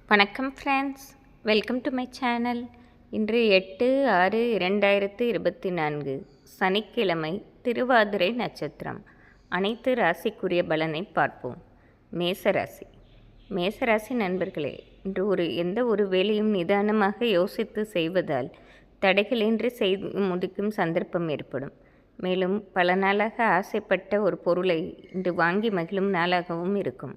வணக்கம் friends, welcome to my channel. இன்று 8/6/2024 சனிக்கிழமை, திருவாதிரை நட்சத்திரம். அனைத்து ராசிக்குரிய பலனை பார்ப்போம். மேசராசி. மேசராசி நண்பர்களே, இன்று எந்த ஒரு வேலையும் நிதானமாக யோசித்து செய்வதால் தடைகளின்றி செய்து முடிக்கும் சந்தர்ப்பம் ஏற்படும். மேலும் பல நாளாக ஆசைப்பட்ட ஒரு பொருளை இன்று வாங்கி மகிழும் நாளாகவும் இருக்கும்.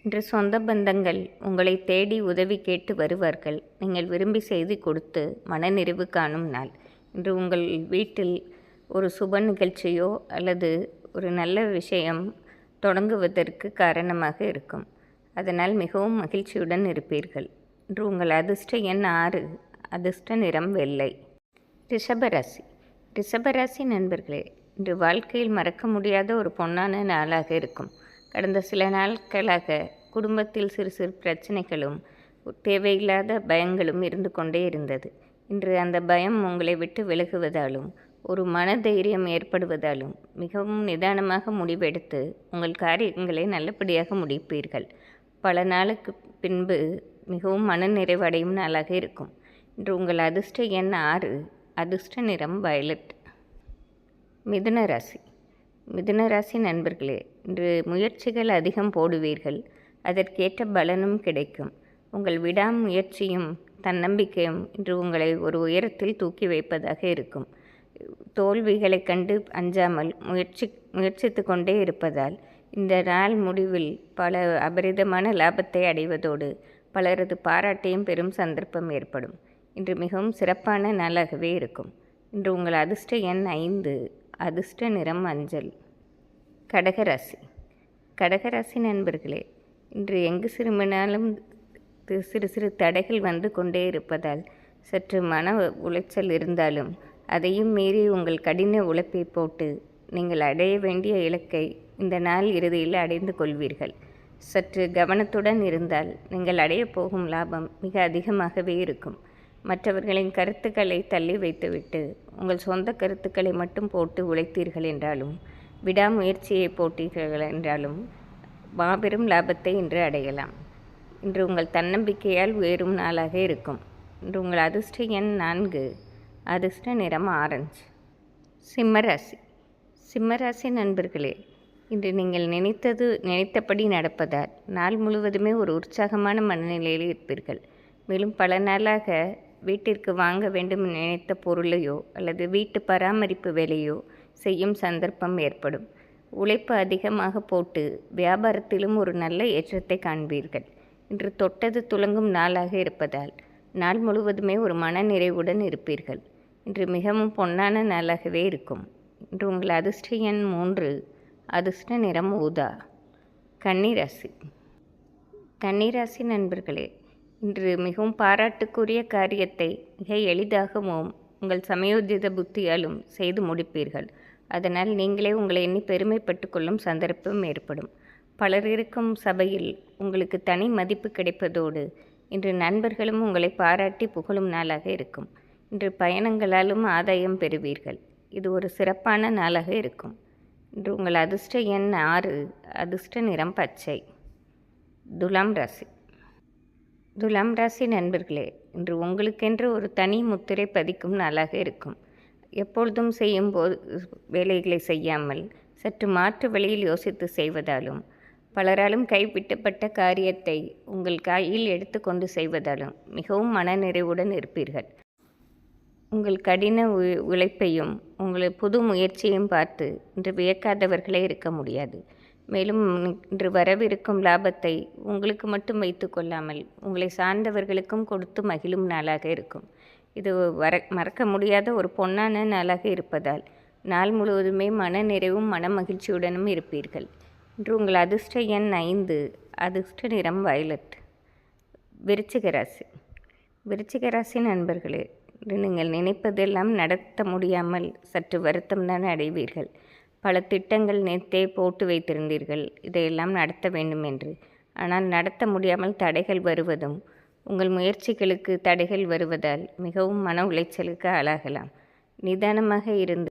இன்று சொந்த பந்தங்கள் உங்களை தேடி உதவி கேட்டு வருவார்கள். நீங்கள் விரும்பி செய்து கொடுத்து மனநிறைவு காணும் நாள். இன்று உங்கள் வீட்டில் ஒரு சுப நிகழ்ச்சியோ அல்லது ஒரு நல்ல விஷயம் தொடங்குவதற்கு காரணமாக இருக்கும். அதனால் மிகவும் மகிழ்ச்சியுடன் இருப்பீர்கள். இன்று உங்கள் அதிர்ஷ்ட எண் 6, அதிர்ஷ்ட நிறம் வெள்ளை. ரிஷபராசி. ரிஷபராசி நண்பர்களே, இன்று வாழ்க்கையில் மறக்க முடியாத ஒரு பொன்னான நாளாக இருக்கும். கடந்த சில நாட்களாக குடும்பத்தில் சிறு சிறு பிரச்சனைகளும் தேவையில்லாத பயங்களும் இருந்து கொண்டே இருந்தது. இன்று அந்த பயம் உங்களை விட்டு விலகுவதாலும் ஒரு மனதைரியம் ஏற்படுவதாலும் மிகவும் நிதானமாக முடிவெடுத்து உங்கள் காரியங்களை நல்லபடியாக முடிப்பீர்கள். பல நாளுக்கு பின்பு மிகவும் மனநிறைவடையும் நாளாக இருக்கும். இன்று உங்கள் அதிர்ஷ்ட எண் 6, அதிர்ஷ்ட நிறம் வயலட். மிதுன ராசி. மிதுன ராசி நண்பர்களே, இன்று முயற்சிகள் அதிகம் போடுவீர்கள். அதற்கேற்ற பலனும் கிடைக்கும். உங்கள் விடாமுயற்சியும் தன்னம்பிக்கையும் இன்று உங்களை ஒரு உயரத்தில் தூக்கி வைப்பதாக இருக்கும். தோல்விகளை கண்டு அஞ்சாமல் முயற்சித்து கொண்டே இருப்பதால் இந்த நாள் முடிவில் பல அபரிதமான லாபத்தை அடைவதோடு பலரது பாராட்டையும் பெறும் சந்தர்ப்பம் ஏற்படும். இன்று மிகவும் சிறப்பான நாளாகவே இருக்கும். இன்று உங்கள் அதிர்ஷ்ட எண் 5, அதிர்ஷ்ட நிறம் மஞ்சள். கடகராசி. கடகராசி நண்பர்களே, இன்று எங்கு திரும்பினாலும் சிறு சிறு தடைகள் வந்து கொண்டே இருப்பதால் சற்று மன உளைச்சல் இருந்தாலும் அதையும் மீறி உங்கள் கடின உழைப்பை போட்டு நீங்கள் அடைய வேண்டிய இலக்கை இந்த நாள் இறுதியில் அடைந்து கொள்வீர்கள். சற்று கவனத்துடன் இருந்தால் நீங்கள் அடையப் போகும் லாபம் மிக அதிகமாகவே இருக்கும். மற்றவர்களின் கருத்துக்களை தள்ளி வைத்துவிட்டு உங்கள் சொந்த கருத்துக்களை மட்டும் போட்டு உழைத்தீர்கள் என்றாலும், விடாமுயற்சியை போட்டீர்கள் என்றாலும் மாபெரும் லாபத்தை இன்று அடையலாம். இன்று உங்கள் தன்னம்பிக்கையால் உயரும் நாளாக இருக்கும். இன்று உங்கள் அதிர்ஷ்ட எண் 4, அதிர்ஷ்ட நிறம் ஆரஞ்சு. சிம்மராசி. சிம்மராசி நண்பர்களே, இன்று நீங்கள் நினைத்தபடி நடப்பதால் நாள் முழுவதுமே ஒரு உற்சாகமான மனநிலையில் இருப்பீர்கள். மேலும் பல நாளாக வீட்டிற்கு வாங்க வேண்டும் நினைத்த பொருளையோ அல்லது வீட்டு பராமரிப்பு வேலையோ செய்யும் சந்தர்ப்பம் ஏற்படும். உழைப்பு அதிகமாக போட்டு வியாபாரத்திலும் ஒரு நல்ல ஏற்றத்தை காண்பீர்கள். இன்று தொட்டது துலங்கும் நாளாக இருப்பதால் நாள் முழுவதுமே ஒரு மன நிறைவுடன் இருப்பீர்கள். இன்று மிகவும் பொன்னான நாளாகவே இருக்கும். இன்று உங்கள் அதிர்ஷ்ட எண் 3, அதிர்ஷ்ட நிறம் ஊதா. கன்னிராசி. கன்னிராசி நண்பர்களே, இன்று மிகவும் பாராட்டுக்குரிய காரியத்தை மிக எளிதாகவும் உங்கள் சமயோஜித புத்தியாலும் செய்து முடிப்பீர்கள். அதனால் நீங்களே உங்களை எண்ணி பெருமைப்பட்டு கொள்ளும் சந்தர்ப்பம் ஏற்படும். பலர் இருக்கும் சபையில் உங்களுக்கு தனி மதிப்பு கிடைப்பதோடு இன்று நண்பர்களும் உங்களை பாராட்டி புகழும் நாளாக இருக்கும். இன்று பயணங்களாலும் ஆதாயம் பெறுவீர்கள். இது ஒரு சிறப்பான நாளாக இருக்கும். இன்று உங்கள் அதிர்ஷ்ட எண் 6, அதிர்ஷ்ட நிறம் பச்சை. துலாம் ராசி. துலாம் ராசி நண்பர்களே, இன்று உங்களுக்கென்று ஒரு தனி முத்திரை பதிக்கும் நாளாக இருக்கும். எப்பொழுதும் செய்யும் வேலைகளை செய்யாமல் சற்று மாற்று வழியில் யோசித்து செய்வதாலும், பலராலும் கைவிட்டப்பட்ட காரியத்தை உங்கள் கையில் எடுத்துக்கொண்டு செய்வதாலும் மிகவும் மனநிறைவுடன் இருப்பீர்கள். உங்கள் கடின உழைப்பையும் உங்கள் புது முயற்சியையும் பார்த்து இன்று வியக்காதவர்களே இருக்க முடியாது. மேலும் இன்று வரவிருக்கும் லாபத்தை உங்களுக்கு மட்டும் வைத்து கொள்ளாமல் உங்களை சார்ந்தவர்களுக்கும் கொடுத்து மகிழும் நாளாக இருக்கும். இது மறக்க முடியாத ஒரு பொன்னான நாளாக இருப்பதால் நாள் முழுவதுமே மன நிறைவும் மன மகிழ்ச்சியுடனும் இருப்பீர்கள். இன்று உங்கள் அதிர்ஷ்ட எண் 5, அதிர்ஷ்ட நிறம் வயலட். விருச்சிக ராசி. விருச்சிக ராசி நண்பர்களே, இன்று நீங்கள் நினைப்பதெல்லாம் நடத்த முடியாமல் சற்று வருத்தம்தான் அடைவீர்கள். பல திட்டங்கள் நேற்றே போட்டு வைத்திருந்தீர்கள், இதையெல்லாம் நடத்த வேண்டும் என்று. ஆனால் நடத்த முடியாமல் தடைகள் வருவதும் உங்கள் முயற்சிகளுக்கு தடைகள் வருவதால் மிகவும் மன உளைச்சலுக்கு ஆளாகலாம். நிதானமாக இருந்து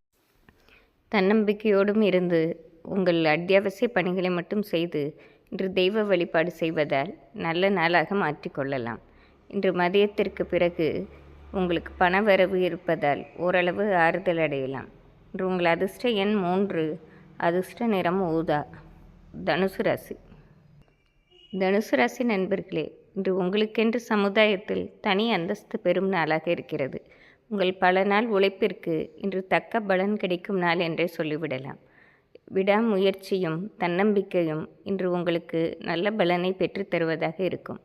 தன்னம்பிக்கையோடும் இருந்து உங்கள் அத்தியாவசிய பணிகளை மட்டும் செய்து இன்று தெய்வ வழிபாடு செய்வதால் நல்ல நாளாக மாற்றிக்கொள்ளலாம். இன்று மதியத்திற்கு பிறகு உங்களுக்கு பணவரவு இருப்பதால் ஓரளவு ஆறுதல் அடையலாம். இன்று உங்கள் அதிர்ஷ்ட எண் 3, அதிர்ஷ்ட நிறம் ஊதா. தனுசு ராசி. தனுசு ராசி நண்பர்களே, இன்று உங்களுக்கென்று சமுதாயத்தில் தனி அந்தஸ்து பெறும் நாளாக இருக்கிறது. உங்கள் பல நாள் உழைப்பிற்கு இன்று தக்க பலன் கிடைக்கும் நாள் என்றே சொல்லிவிடலாம். விடாமுயற்சியும் தன்னம்பிக்கையும் இன்று உங்களுக்கு நல்ல பலனை பெற்றுத்தருவதாக இருக்கும்.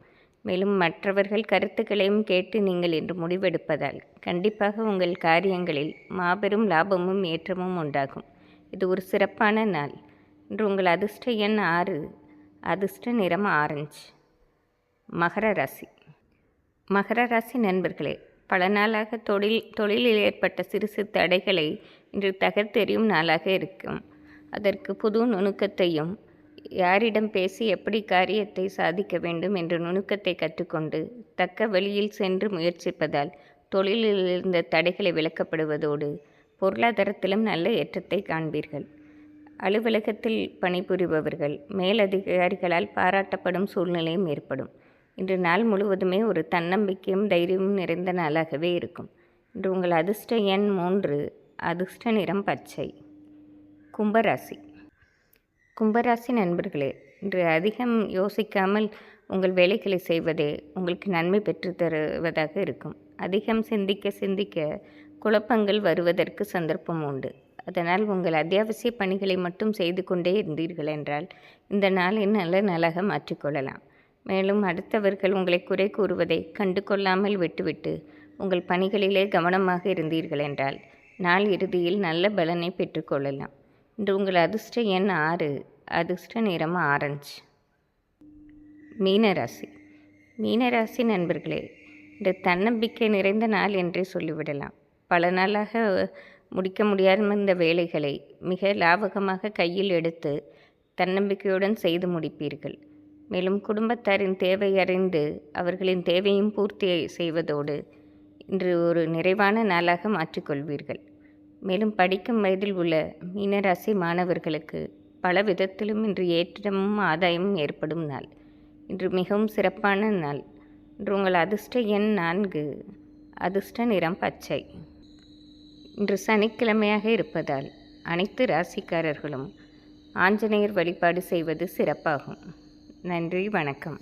மேலும் மற்றவர்கள் கருத்துக்களையும் கேட்டு நீங்கள் இன்று முடிவெடுப்பதால் கண்டிப்பாக உங்கள் காரியங்களில் மாபெரும் லாபமும் ஏற்றமும் உண்டாகும். இது ஒரு சிறப்பான நாள். இன்று உங்கள் அதிர்ஷ்ட எண் 6, அதிர்ஷ்ட நிறம் ஆரஞ்சு. மகர ராசி. மகர ராசி நண்பர்களே, பல நாளாக தொழிலில் ஏற்பட்ட சிறு சிறு தடைகளை இன்று தகர்த்தெறியும் நாளாக இருக்கும். அதற்கு புது நுணுக்கத்தையும் யாரிடம் பேசி எப்படி காரியத்தை சாதிக்க வேண்டும் என்ற நுணுக்கத்தை கற்றுக்கொண்டு தக்க வழியில் சென்று முயற்சிப்பதால் தொழிலில் இருந்த தடைகளை விலக்கப்படுவதோடு பொருளாதாரத்திலும் நல்ல ஏற்றத்தை காண்பீர்கள். அலுவலகத்தில் பணிபுரிபவர்கள் மேலதிகாரிகளால் பாராட்டப்படும் சூழ்நிலையும் ஏற்படும். இன்று நாள் முழுவதுமே ஒரு தன்னம்பிக்கையும் தைரியமும் நிறைந்த நாளாகவே இருக்கும். இன்று உங்கள் அதிர்ஷ்ட எண் 3, அதிர்ஷ்ட நிறம் பச்சை. கும்பராசி. கும்பராசி நண்பர்களே, இன்று அதிகம் யோசிக்காமல் உங்கள் வேலைகளை செய்வதே உங்களுக்கு நன்மை பெற்று தருவதாக இருக்கும். அதிகம் சிந்திக்க குழப்பங்கள் வருவதற்கு சந்தர்ப்பம் உண்டு. அதனால் உங்கள் அத்தியாவசிய பணிகளை மட்டும் செய்து கொண்டே இருந்தீர்கள் என்றால் இந்த நாளை நல்ல நாளாக மாற்றிக்கொள்ளலாம். மேலும் அடுத்தவர்கள் உங்களை குறை கூறுவதை கண்டு கொள்ளாமல் விட்டுவிட்டு உங்கள் பணிகளிலே கவனமாக இருந்தீர்கள் என்றால் நாள் இறுதியில் நல்ல பலனை பெற்றுக்கொள்ளலாம். இன்று உங்கள் அதிர்ஷ்ட எண் 6, அதிர்ஷ்ட நிறம் ஆரஞ்சு. மீனராசி. மீனராசி நண்பர்களே, இந்த தன்னம்பிக்கை நிறைந்த நாள் என்றே சொல்லிவிடலாம். பல நாளாக முடிக்க முடியாத இந்த வேலைகளை மிக லாபகமாக கையில் எடுத்து தன்னம்பிக்கையுடன் செய்து முடிப்பீர்கள். மேலும் குடும்பத்தாரின் தேவை அறிந்து அவர்களின் தேவையும் பூர்த்தி செய்வதோடு இன்று ஒரு நிறைவான நாளாக மாற்றிக்கொள்வீர்கள். மேலும் படிக்கும் வயதில் உள்ள மீனராசி மாணவர்களுக்கு பல விதத்திலும் இன்று ஏற்றமும் ஆதாயமும் ஏற்படும் நாள். இன்று மிகவும் சிறப்பான நாள். இன்று உங்கள் அதிர்ஷ்ட எண் 4, அதிர்ஷ்ட நிறம் பச்சை. இன்று சனிக்கிழமையாக இருப்பதால் அனைத்து ராசிக்காரர்களும் ஆஞ்சநேயர் வழிபாடு செய்வது சிறப்பாகும். நன்றி, வணக்கம்.